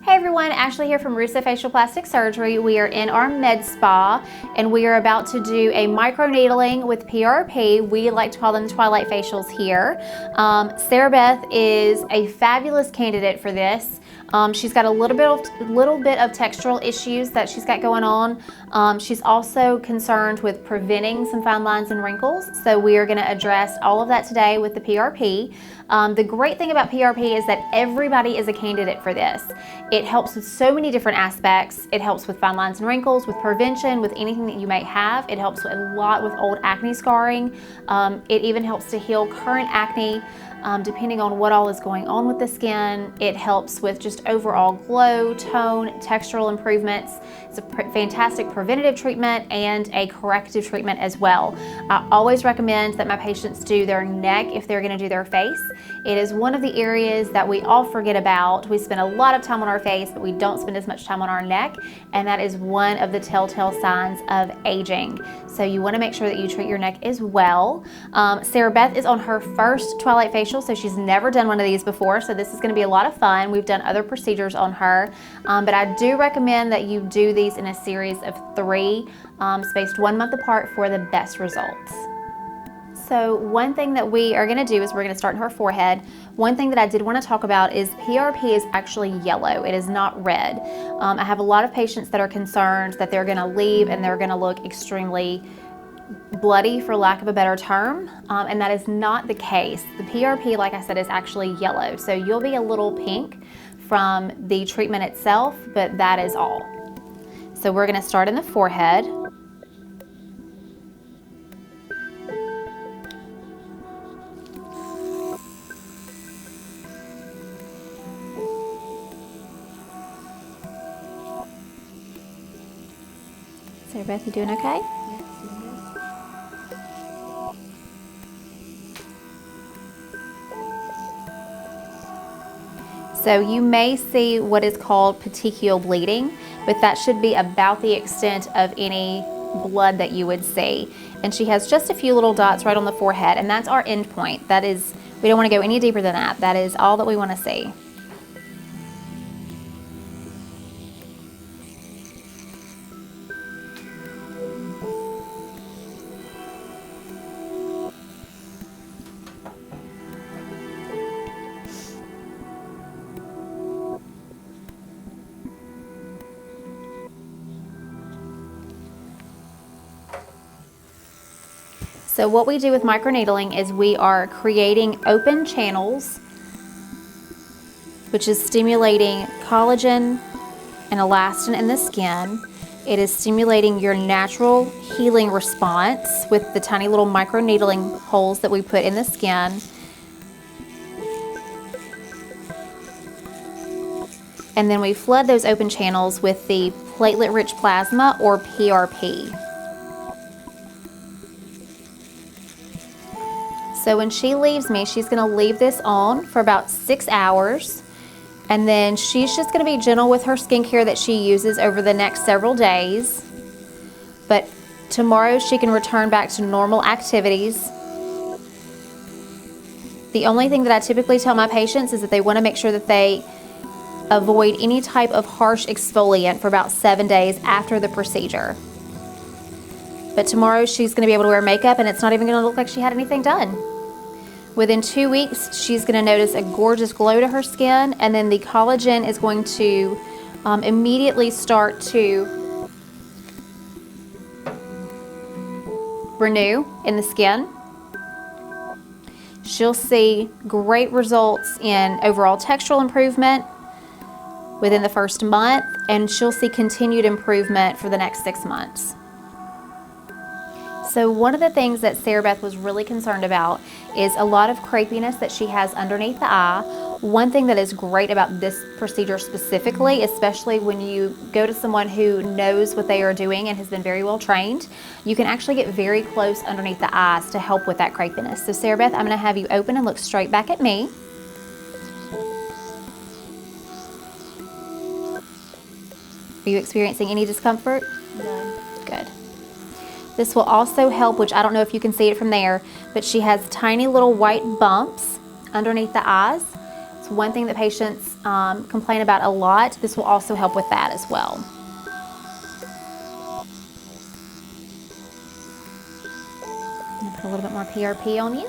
Hey everyone, Ashley here from Facial Plastic Surgery. We are in our med spa and we are about to do a microneedling with PRP. We like to call them Twilight Facials here. Sarah Beth is a fabulous candidate for this. She's got a little bit of textural issues that she's got going on. She's also concerned with preventing some fine lines and wrinkles. So we are going to address all of that today with the PRP. The great thing about PRP is that everybody is a candidate for this. It helps with so many different aspects. It helps with fine lines and wrinkles, with prevention, with anything that you may have. It helps a lot with old acne scarring. It even helps to heal current acne. Depending on what all is going on with the skin. It helps with just overall glow, tone, textural improvements. It's a fantastic preventative treatment and a corrective treatment as well. I always recommend that my patients do their neck if they're going to do their face. It is one of the areas that we all forget about. We spend a lot of time on our face, but we don't spend as much time on our neck, and that is one of the telltale signs of aging. So you want to make sure that you treat your neck as well. Sarah Beth is on her first Twilight Facial, so she's never done one of these before, so this is going to be a lot of fun. We've done other procedures on her, but I do recommend that you do these in a series of 3, spaced 1 month apart for the best results. So one thing that we are going to do is we're going to start in her forehead. One thing that I did want to talk about is PRP is actually yellow. It is not red. I have a lot of patients that are concerned that they're going to leave and they're going to look extremely bloody, for lack of a better term, and that is not the case. The PRP, like I said, is actually yellow. So you'll be a little pink from the treatment itself, but that is all. So we're going to start in the forehead. Sarah Beth, you doing okay? So you may see what is called petechial bleeding, but that should be about the extent of any blood that you would see. And she has just a few little dots right on the forehead, and that's our end point. That is, we don't want to go any deeper than that. That is all that we want to see. So what we do with microneedling is we are creating open channels, which is stimulating collagen and elastin in the skin. It is stimulating your natural healing response with the tiny little microneedling holes that we put in the skin. And then we flood those open channels with the platelet-rich plasma, or PRP. So when she leaves me, she's going to leave this on for about 6 hours, and then she's just going to be gentle with her skincare that she uses over the next several days. But tomorrow she can return back to normal activities. The only thing that I typically tell my patients is that they want to make sure that they avoid any type of harsh exfoliant for about 7 days after the procedure. But tomorrow she's going to be able to wear makeup, and it's not even going to look like she had anything done. Within 2 weeks, she's going to notice a gorgeous glow to her skin, and then the collagen is going to immediately start to renew in the skin. She'll see great results in overall textural improvement within the first month, and she'll see continued improvement for the next 6 months. So one of the things that Sarah Beth was really concerned about is a lot of crepiness that she has underneath the eye. One thing that is great about this procedure specifically, especially when you go to someone who knows what they are doing and has been very well trained, you can actually get very close underneath the eyes to help with that crepiness. So Sarah Beth, I'm going to have you open and look straight back at me. Are you experiencing any discomfort? No. Good. This will also help, which I don't know if you can see it from there, but she has tiny little white bumps underneath the eyes. It's one thing that patients complain about a lot. This will also help with that as well. Put a little bit more PRP on you.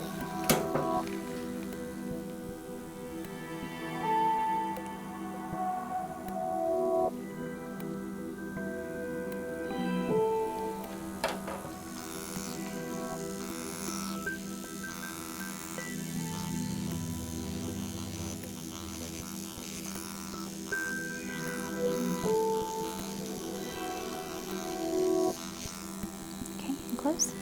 Okay, and close.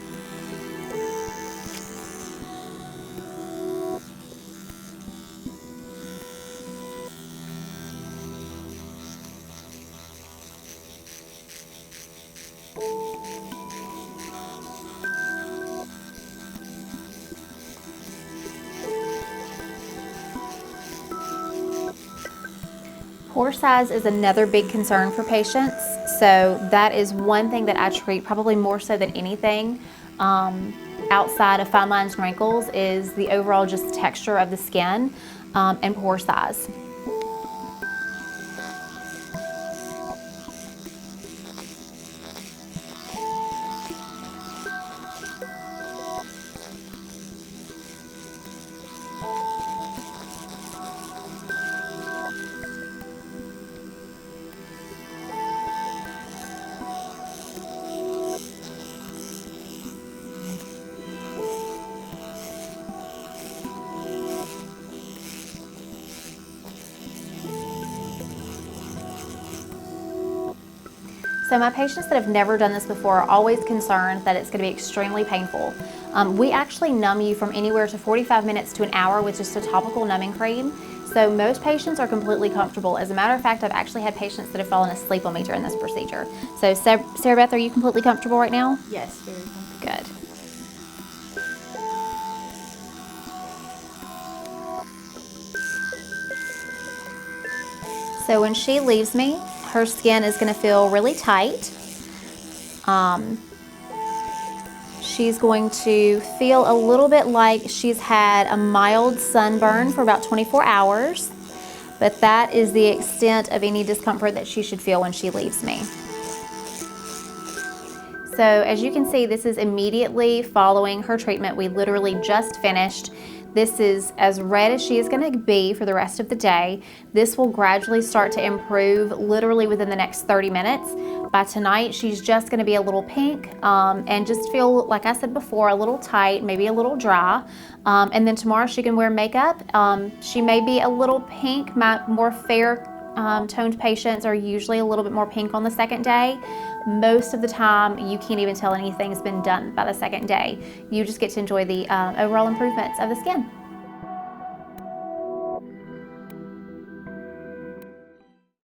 Pore size is another big concern for patients, so that is one thing that I treat probably more so than anything outside of fine lines and wrinkles is the overall just texture of the skin and pore size. So my patients that have never done this before are always concerned that it's going to be extremely painful. We actually numb you from anywhere to 45 minutes to an hour with just a topical numbing cream. So most patients are completely comfortable. As a matter of fact, I've actually had patients that have fallen asleep on me during this procedure. So Sarah Beth, are you completely comfortable right now? Yes, very comfortable. Good. So when she leaves me, her skin is going to feel really tight. She's going to feel a little bit like she's had a mild sunburn for about 24 hours, but that is the extent of any discomfort that she should feel when she leaves me. So as you can see, this is immediately following her treatment. We literally just finished. This is as red as she is going to be for the rest of the day. This will gradually start to improve literally within the next 30 minutes. By tonight, she's just going to be a little pink and just feel, like I said before, a little tight, maybe a little dry. And then tomorrow she can wear makeup. She may be a little pink. My more fair toned patients are usually a little bit more pink on the second day. Most of the time, you can't even tell anything's been done by the second day. You just get to enjoy the overall improvements of the skin.